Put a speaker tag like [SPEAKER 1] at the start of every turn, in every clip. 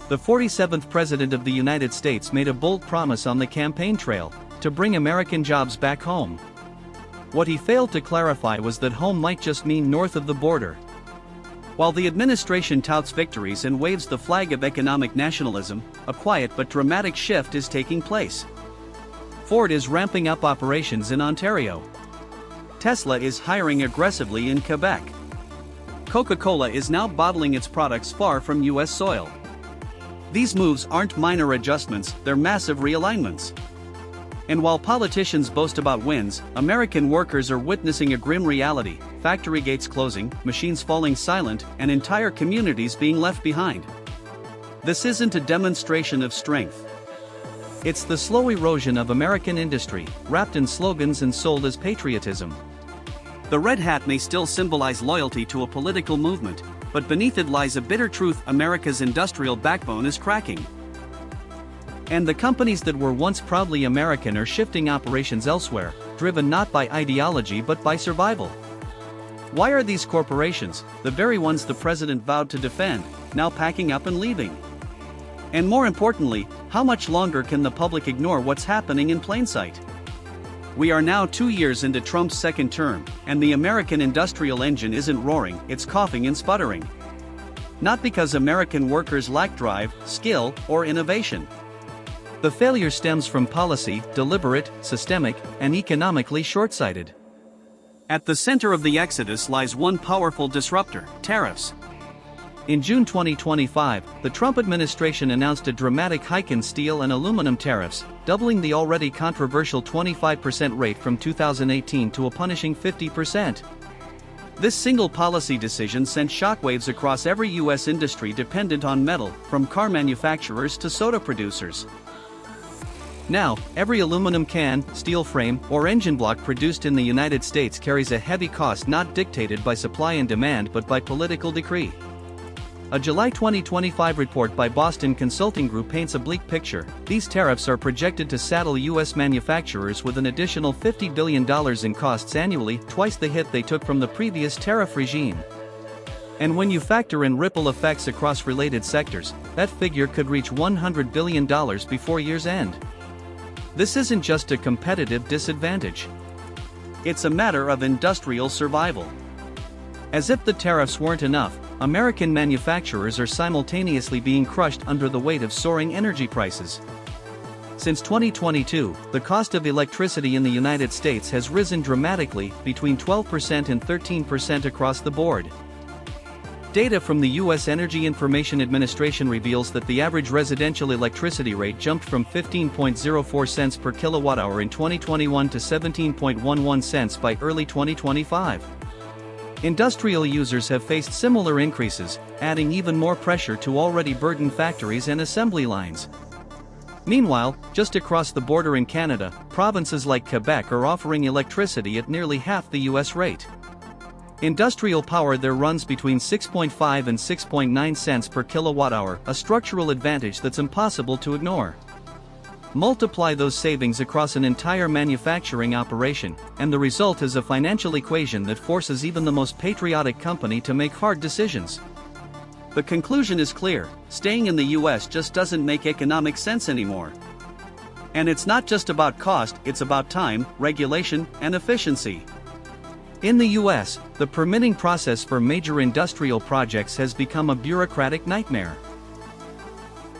[SPEAKER 1] The 47th President of the United States made a bold promise on the campaign trail to bring American jobs back home. What he failed to clarify was that home might just mean north of the border. While the administration touts victories and waves the flag of economic nationalism, a quiet but dramatic shift is taking place. Ford is ramping up operations in Ontario. Tesla is hiring aggressively in Quebec. Coca-Cola is now bottling its products far from U.S. soil. These moves aren't minor adjustments, they're massive realignments. And while politicians boast about wins, American workers are witnessing a grim reality: factory gates closing, machines falling silent, and entire communities being left behind. This isn't a demonstration of strength. It's the slow erosion of American industry, wrapped in slogans and sold as patriotism. The red hat may still symbolize loyalty to a political movement, but beneath it lies a bitter truth: America's industrial backbone is cracking. And the companies that were once proudly American are shifting operations elsewhere, driven not by ideology but by survival. Why are these corporations, the very ones the president vowed to defend, now packing up and leaving? And more importantly, how much longer can the public ignore what's happening in plain sight? We are now 2 years into Trump's second term, and the American industrial engine isn't roaring, it's coughing and sputtering. Not because American workers lack drive, skill, or innovation. The failure stems from policy, deliberate, systemic, and economically short-sighted. At the center of the exodus lies one powerful disruptor: tariffs. In June 2025, the Trump administration announced a dramatic hike in steel and aluminum tariffs, doubling the already controversial 25% rate from 2018 to a punishing 50%. This single policy decision sent shockwaves across every U.S. industry dependent on metal, from car manufacturers to soda producers. Now, every aluminum can, steel frame, or engine block produced in the United States carries a heavy cost not dictated by supply and demand but by political decree. A July 2025 report by Boston Consulting Group paints a bleak picture. These tariffs are projected to saddle U.S. manufacturers with an additional $50 billion in costs annually, twice the hit they took from the previous tariff regime. And when you factor in ripple effects across related sectors, that figure could reach $100 billion before year's end. This isn't just a competitive disadvantage. It's a matter of industrial survival. As if the tariffs weren't enough, American manufacturers are simultaneously being crushed under the weight of soaring energy prices. Since 2022, the cost of electricity in the United States has risen dramatically, between 12% and 13% across the board. Data from the U.S. Energy Information Administration reveals that the average residential electricity rate jumped from 15.04 cents per kilowatt-hour in 2021 to 17.11 cents by early 2025. Industrial users have faced similar increases, adding even more pressure to already burdened factories and assembly lines. Meanwhile, just across the border in Canada, provinces like Quebec are offering electricity at nearly half the U.S. rate. Industrial power there runs between 6.5 and 6.9 cents per kilowatt-hour, a structural advantage that's impossible to ignore. Multiply those savings across an entire manufacturing operation, and the result is a financial equation that forces even the most patriotic company to make hard decisions. The conclusion is clear: staying in the US just doesn't make economic sense anymore. And it's not just about cost, it's about time, regulation, and efficiency. In the US, the permitting process for major industrial projects has become a bureaucratic nightmare.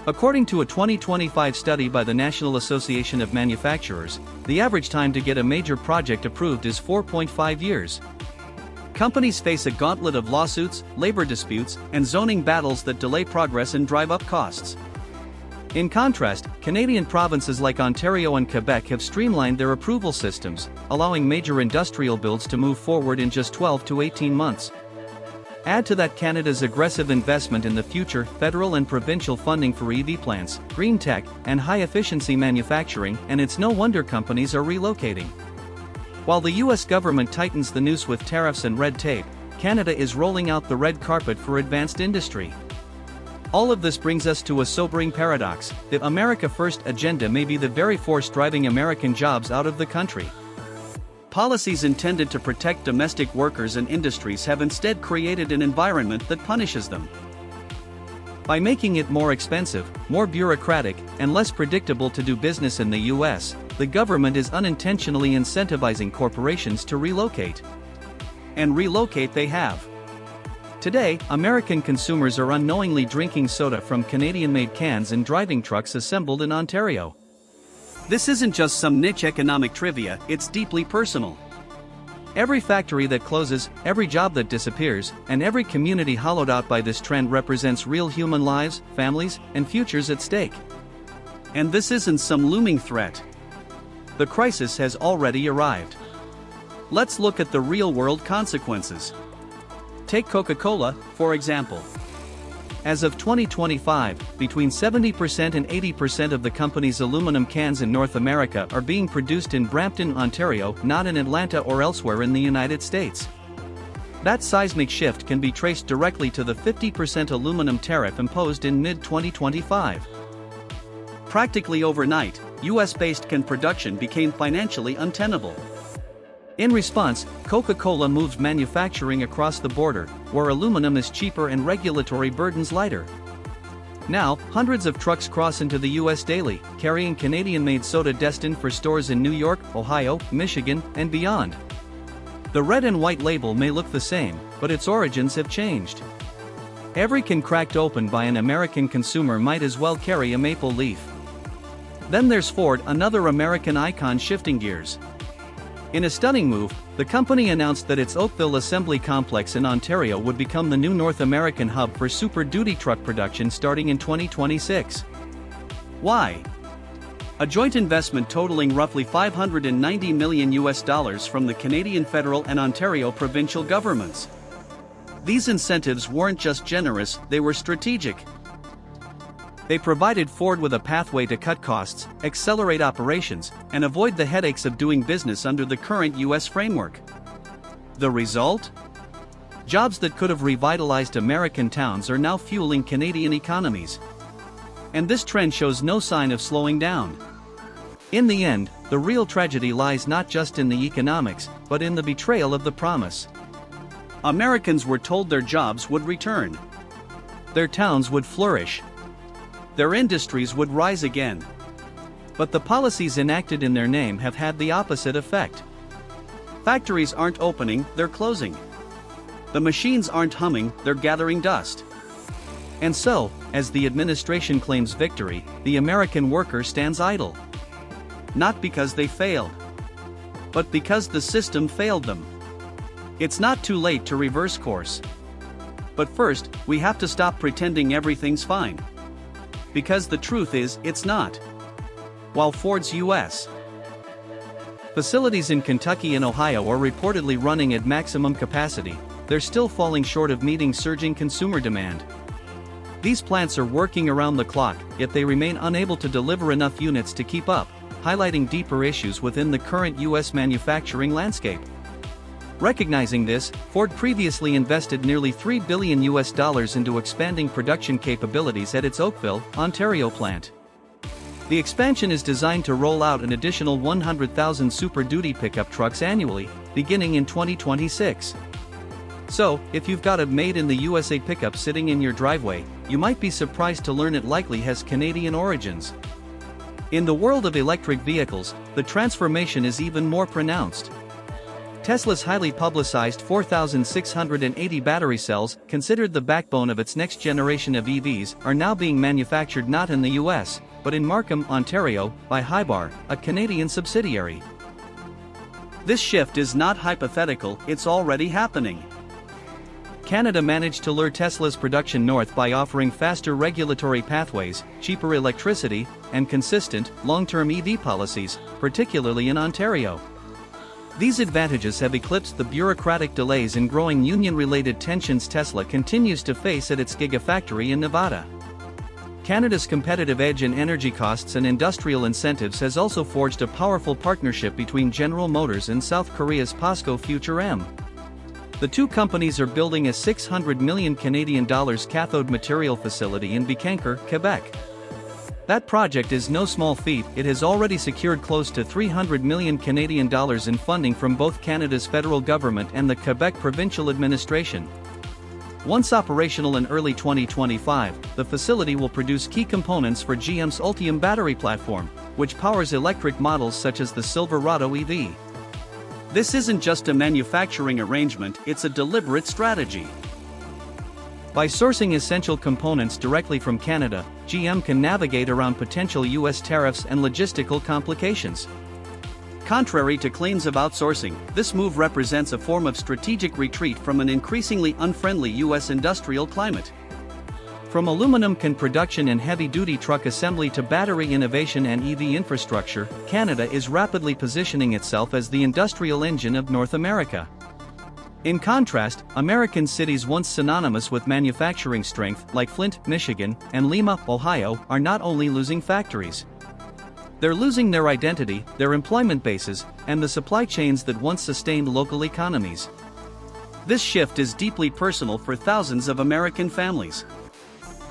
[SPEAKER 1] According to a 2025 study by the National Association of Manufacturers, the average time to get a major project approved is 4.5 years. Companies face a gauntlet of lawsuits, labor disputes, and zoning battles that delay progress and drive up costs. In contrast, Canadian provinces like Ontario and Quebec have streamlined their approval systems, allowing major industrial builds to move forward in just 12 to 18 months. Add to that Canada's aggressive investment in the future, federal and provincial funding for EV plants, green tech, and high-efficiency manufacturing, and it's no wonder companies are relocating. While the US government tightens the noose with tariffs and red tape, Canada is rolling out the red carpet for advanced industry. All of this brings us to a sobering paradox: the America First agenda may be the very force driving American jobs out of the country. Policies intended to protect domestic workers and industries have instead created an environment that punishes them. By making it more expensive, more bureaucratic, and less predictable to do business in the US, the government is unintentionally incentivizing corporations to relocate. And relocate they have. Today, American consumers are unknowingly drinking soda from Canadian-made cans in driving trucks assembled in Ontario. This isn't just some niche economic trivia, it's deeply personal. Every factory that closes, every job that disappears, and every community hollowed out by this trend represents real human lives, families, and futures at stake. And this isn't some looming threat. The crisis has already arrived. Let's look at the real-world consequences. Take Coca-Cola, for example. As of 2025, between 70% and 80% of the company's aluminum cans in North America are being produced in Brampton, Ontario, not in Atlanta or elsewhere in the United States. That seismic shift can be traced directly to the 50% aluminum tariff imposed in mid-2025. Practically overnight, US-based can production became financially untenable. In response, Coca-Cola moved manufacturing across the border, where aluminum is cheaper and regulatory burdens lighter. Now, hundreds of trucks cross into the US daily, carrying Canadian-made soda destined for stores in New York, Ohio, Michigan, and beyond. The red and white label may look the same, but its origins have changed. Every can cracked open by an American consumer might as well carry a maple leaf. Then there's Ford, another American icon shifting gears. In a stunning move, the company announced that its Oakville assembly complex in Ontario would become the new North American hub for Super Duty truck production starting in 2026. Why? A joint investment totaling roughly $590 million from the Canadian federal and Ontario provincial governments. These incentives weren't just generous, they were strategic. They provided Ford with a pathway to cut costs, accelerate operations, and avoid the headaches of doing business under the current US framework. The result? Jobs that could have revitalized American towns are now fueling Canadian economies. And this trend shows no sign of slowing down. In the end, the real tragedy lies not just in the economics, but in the betrayal of the promise. Americans were told their jobs would return. Their towns would flourish. Their industries would rise again. But the policies enacted in their name have had the opposite effect. Factories aren't opening, they're closing. The machines aren't humming, they're gathering dust. And so, as the administration claims victory, the American worker stands idle. Not because they failed, but because the system failed them. It's not too late to reverse course. But first, we have to stop pretending everything's fine. Because the truth is, it's not. While Ford's U.S. facilities in Kentucky and Ohio are reportedly running at maximum capacity, they're still falling short of meeting surging consumer demand. These plants are working around the clock, yet they remain unable to deliver enough units to keep up, highlighting deeper issues within the current U.S. manufacturing landscape. Recognizing this, Ford previously invested nearly $3 billion into expanding production capabilities at its Oakville, Ontario plant. The expansion is designed to roll out an additional 100,000 Super Duty pickup trucks annually, beginning in 2026. So, if you've got a made in the USA pickup sitting in your driveway, you might be surprised to learn it likely has Canadian origins. In the world of electric vehicles, the transformation is even more pronounced. Tesla's highly publicized 4,680 battery cells, considered the backbone of its next generation of EVs, are now being manufactured not in the US, but in Markham, Ontario, by Hybar, a Canadian subsidiary. This shift is not hypothetical, it's already happening. Canada managed to lure Tesla's production north by offering faster regulatory pathways, cheaper electricity, and consistent, long-term EV policies, particularly in Ontario. These advantages have eclipsed the bureaucratic delays and growing union-related tensions Tesla continues to face at its Gigafactory in Nevada. Canada's competitive edge in energy costs and industrial incentives has also forged a powerful partnership between General Motors and South Korea's POSCO Future M. The two companies are building a $600 million Canadian cathode material facility in Bécancour, Quebec. That project is no small feat. It has already secured close to $300 million Canadian in funding from both Canada's federal government and the Quebec provincial administration. Once operational in early 2025, the facility will produce key components for GM's Ultium battery platform, which powers electric models such as the Silverado EV. This isn't just a manufacturing arrangement, it's a deliberate strategy. By sourcing essential components directly from Canada, GM can navigate around potential US tariffs and logistical complications. Contrary to claims of outsourcing, this move represents a form of strategic retreat from an increasingly unfriendly US industrial climate. From aluminum can production and heavy-duty truck assembly to battery innovation and EV infrastructure, Canada is rapidly positioning itself as the industrial engine of North America. In contrast, American cities once synonymous with manufacturing strength, like Flint, Michigan, and Lima, Ohio, are not only losing factories. They're losing their identity, their employment bases, and the supply chains that once sustained local economies. This shift is deeply personal for thousands of American families.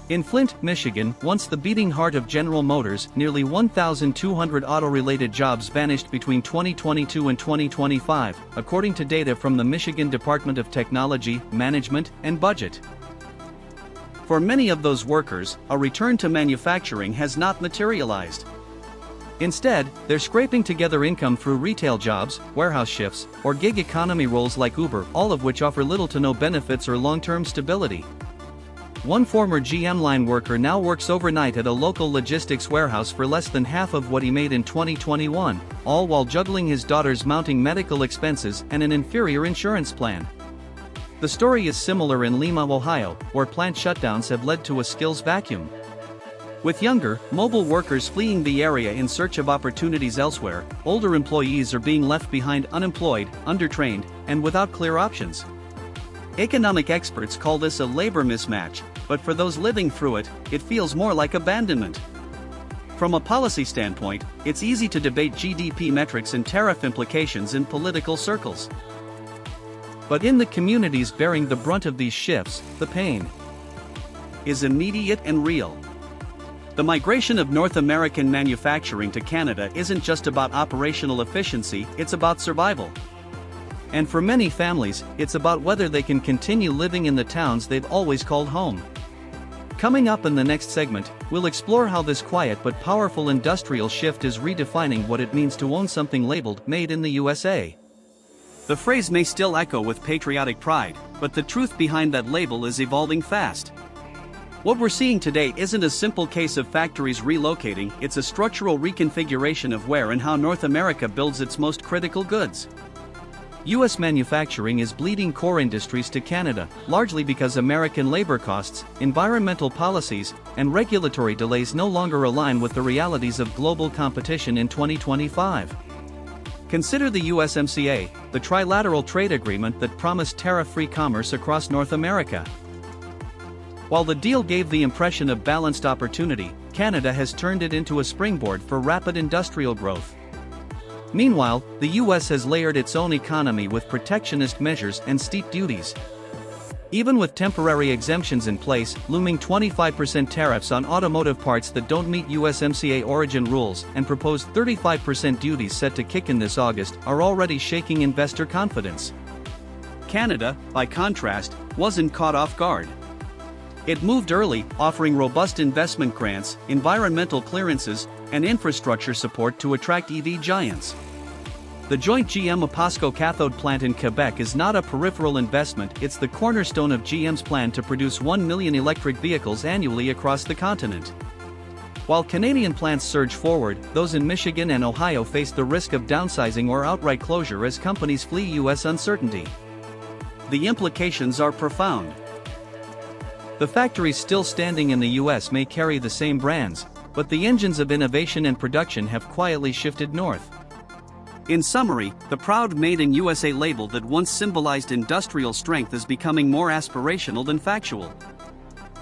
[SPEAKER 1] In Flint, Michigan, once the beating heart of General Motors, nearly 1,200 auto-related jobs vanished between 2022 and 2025, according to data from the Michigan Department of Technology, Management, and Budget. For many of those workers, a return to manufacturing has not materialized. Instead, they're scraping together income through retail jobs, warehouse shifts, or gig economy roles like Uber, all of which offer little to no benefits or long-term stability. One former GM line worker now works overnight at a local logistics warehouse for less than half of what he made in 2021, all while juggling his daughter's mounting medical expenses and an inferior insurance plan. The story is similar in Lima, Ohio, where plant shutdowns have led to a skills vacuum. With younger, mobile workers fleeing the area in search of opportunities elsewhere, older employees are being left behind unemployed, undertrained, and without clear options. Economic experts call this a labor mismatch, but for those living through it, it feels more like abandonment. From a policy standpoint, it's easy to debate GDP metrics and tariff implications in political circles. But in the communities bearing the brunt of these shifts, the pain is immediate and real. The migration of North American manufacturing to Canada isn't just about operational efficiency, it's about survival. And for many families, it's about whether they can continue living in the towns they've always called home. Coming up in the next segment, we'll explore how this quiet but powerful industrial shift is redefining what it means to own something labeled "Made in the USA." The phrase may still echo with patriotic pride, but the truth behind that label is evolving fast. What we're seeing today isn't a simple case of factories relocating, it's a structural reconfiguration of where and how North America builds its most critical goods. U.S. manufacturing is bleeding core industries to Canada, largely because American labor costs, environmental policies, and regulatory delays no longer align with the realities of global competition in 2025. Consider the USMCA, the trilateral trade agreement that promised tariff-free commerce across North America. While the deal gave the impression of balanced opportunity, Canada has turned it into a springboard for rapid industrial growth. Meanwhile, the US has layered its own economy with protectionist measures and steep duties. Even with temporary exemptions in place, looming 25% tariffs on automotive parts that don't meet USMCA origin rules and proposed 35% duties set to kick in this August are already shaking investor confidence. Canada, by contrast, wasn't caught off guard. It moved early, offering robust investment grants, environmental clearances, and infrastructure support to attract EV giants. The joint GM-Apasco cathode plant in Quebec is not a peripheral investment, it's the cornerstone of GM's plan to produce 1 million electric vehicles annually across the continent. While Canadian plants surge forward, those in Michigan and Ohio face the risk of downsizing or outright closure as companies flee U.S. uncertainty. The implications are profound. The factories still standing in the U.S. may carry the same brands, but the engines of innovation and production have quietly shifted north. In summary, the proud Made in USA label that once symbolized industrial strength is becoming more aspirational than factual.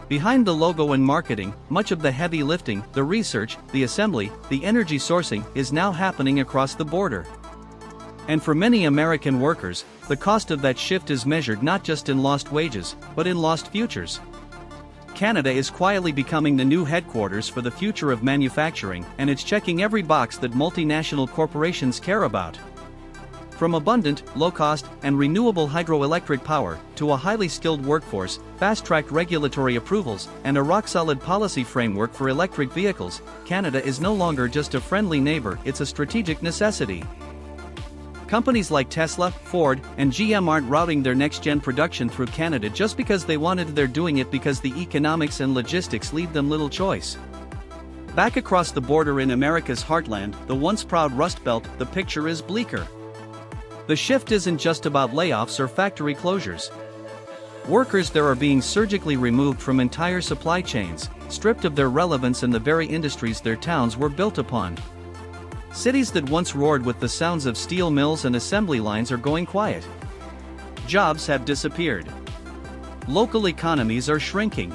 [SPEAKER 1] Behind the logo and marketing, much of the heavy lifting, the research, the assembly, the energy sourcing is now happening across the border. And for many American workers, the cost of that shift is measured not just in lost wages, but in lost futures. Canada is quietly becoming the new headquarters for the future of manufacturing, and it's checking every box that multinational corporations care about. From abundant, low-cost, and renewable hydroelectric power, to a highly skilled workforce, fast-tracked regulatory approvals, and a rock-solid policy framework for electric vehicles, Canada is no longer just a friendly neighbor, it's a strategic necessity. Companies like Tesla, Ford, and GM aren't routing their next-gen production through Canada just because they wanted to, they're doing it because the economics and logistics leave them little choice. Back across the border in America's heartland, the once proud Rust Belt, the picture is bleaker. The shift isn't just about layoffs or factory closures. Workers there are being surgically removed from entire supply chains, stripped of their relevance and the very industries their towns were built upon. Cities that once roared with the sounds of steel mills and assembly lines are going quiet. Jobs have disappeared. Local economies are shrinking.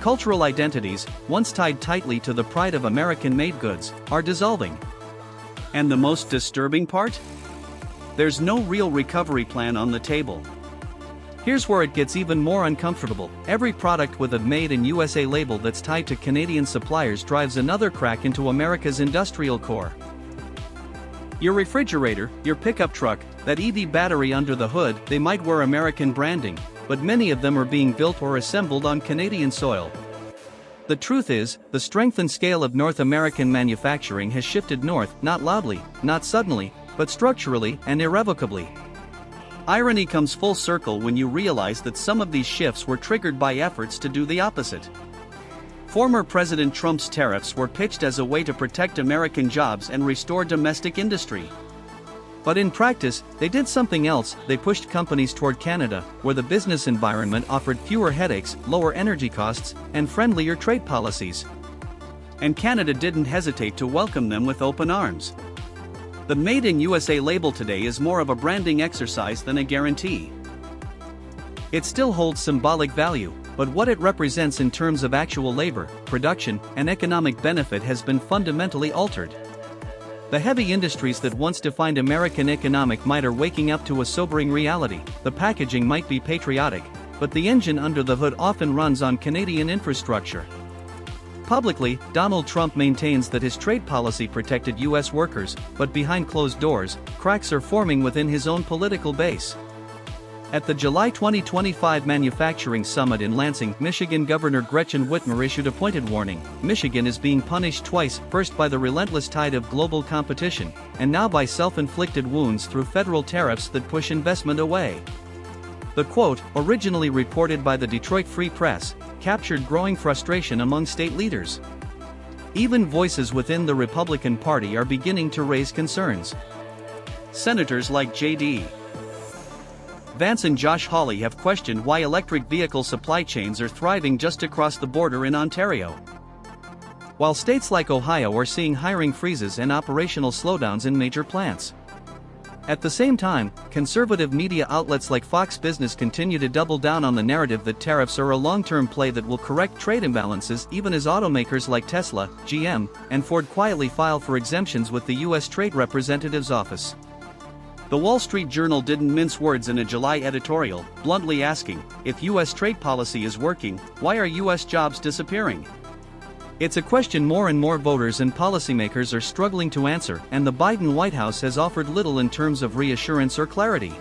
[SPEAKER 1] Cultural identities, once tied tightly to the pride of American-made goods, are dissolving. And the most disturbing part? There's no real recovery plan on the table. Here's where it gets even more uncomfortable. Every product with a Made in USA label that's tied to Canadian suppliers drives another crack into America's industrial core. Your refrigerator, your pickup truck, that EV battery under the hood, they might wear American branding, but many of them are being built or assembled on Canadian soil. The truth is, the strength and scale of North American manufacturing has shifted north, not loudly, not suddenly, but structurally and irrevocably. Irony comes full circle when you realize that some of these shifts were triggered by efforts to do the opposite. Former President Trump's tariffs were pitched as a way to protect American jobs and restore domestic industry. But in practice, they did something else. They pushed companies toward Canada, where the business environment offered fewer headaches, lower energy costs, and friendlier trade policies. And Canada didn't hesitate to welcome them with open arms. The Made in USA label today is more of a branding exercise than a guarantee. It still holds symbolic value, but what it represents in terms of actual labor, production, and economic benefit has been fundamentally altered. The heavy industries that once defined American economic might are waking up to a sobering reality. The packaging might be patriotic, but the engine under the hood often runs on Canadian infrastructure. Publicly, Donald Trump maintains that his trade policy protected U.S. workers, but behind closed doors, cracks are forming within his own political base. At the July 2025 Manufacturing Summit in Lansing, Michigan, Governor Gretchen Whitmer issued a pointed warning. Michigan is being punished twice, first by the relentless tide of global competition, and now by self-inflicted wounds through federal tariffs that push investment away. The quote, originally reported by the Detroit Free Press, captured growing frustration among state leaders. Even voices within the Republican Party are beginning to raise concerns. Senators like J.D. Vance and Josh Hawley have questioned why electric vehicle supply chains are thriving just across the border in Ontario, while states like Ohio are seeing hiring freezes and operational slowdowns in major plants. At the same time, conservative media outlets like Fox Business continue to double down on the narrative that tariffs are a long-term play that will correct trade imbalances, even as automakers like Tesla, GM, and Ford quietly file for exemptions with the U.S. Trade Representative's office. The Wall Street Journal didn't mince words in a July editorial, bluntly asking, if U.S. trade policy is working, why are U.S. jobs disappearing? It's a question more and more voters and policymakers are struggling to answer, and the Biden White House has offered little in terms of reassurance or clarity.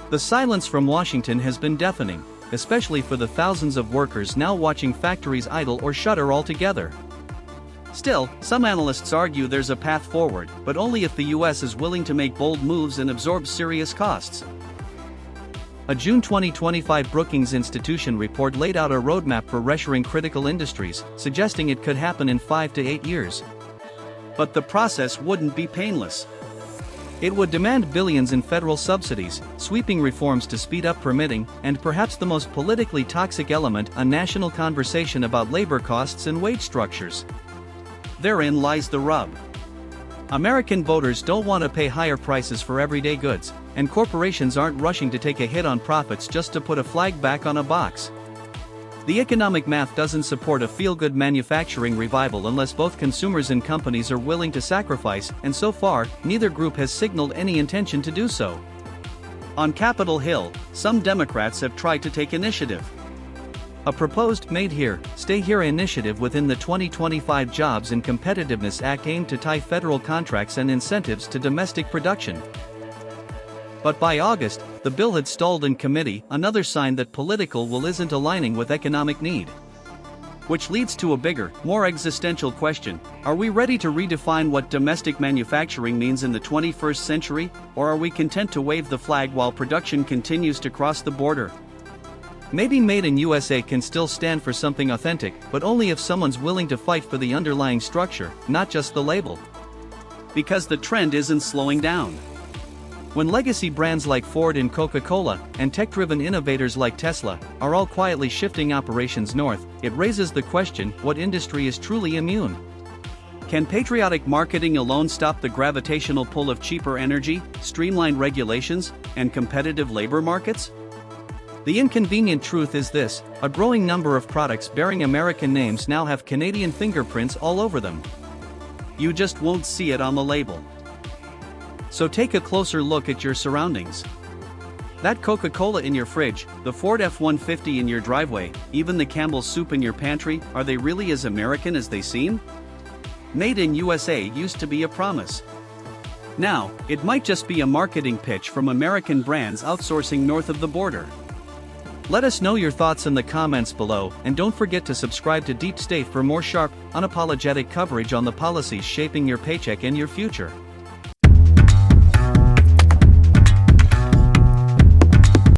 [SPEAKER 1] The silence from Washington has been deafening, especially for the thousands of workers now watching factories idle or shutter altogether. Still, some analysts argue there's a path forward, but only if the U.S. is willing to make bold moves and absorb serious costs. A June 2025 Brookings Institution report laid out a roadmap for reshoring critical industries, suggesting it could happen in 5 to 8 years. But the process wouldn't be painless. It would demand billions in federal subsidies, sweeping reforms to speed up permitting, and perhaps the most politically toxic element, a national conversation about labor costs and wage structures. Therein lies the rub. American voters don't want to pay higher prices for everyday goods, and corporations aren't rushing to take a hit on profits just to put a flag back on a box. The economic math doesn't support a feel-good manufacturing revival unless both consumers and companies are willing to sacrifice, and so far, neither group has signaled any intention to do so. On Capitol Hill, some Democrats have tried to take initiative. A proposed Made Here, Stay Here initiative within the 2025 Jobs and Competitiveness Act aimed to tie federal contracts and incentives to domestic production. But by August, the bill had stalled in committee, another sign that political will isn't aligning with economic need. Which leads to a bigger, more existential question: are we ready to redefine what domestic manufacturing means in the 21st century, or are we content to wave the flag while production continues to cross the border? Maybe Made in USA can still stand for something authentic, but only if someone's willing to fight for the underlying structure, not just the label. Because the trend isn't slowing down. When legacy brands like Ford and Coca-Cola, and tech-driven innovators like Tesla, are all quietly shifting operations north, it raises the question: what industry is truly immune? Can patriotic marketing alone stop the gravitational pull of cheaper energy, streamlined regulations, and competitive labor markets? The inconvenient truth is this: a growing number of products bearing American names now have Canadian fingerprints all over them. You just won't see it on the label. So take a closer look at your surroundings. That Coca-Cola in your fridge, the Ford F-150 in your driveway, even the Campbell's soup in your pantry, are they really as American as they seem? Made in USA used to be a promise. Now, it might just be a marketing pitch from American brands outsourcing north of the border. Let us know your thoughts in the comments below, and don't forget to subscribe to Deep State for more sharp, unapologetic coverage on the policies shaping your paycheck and your future.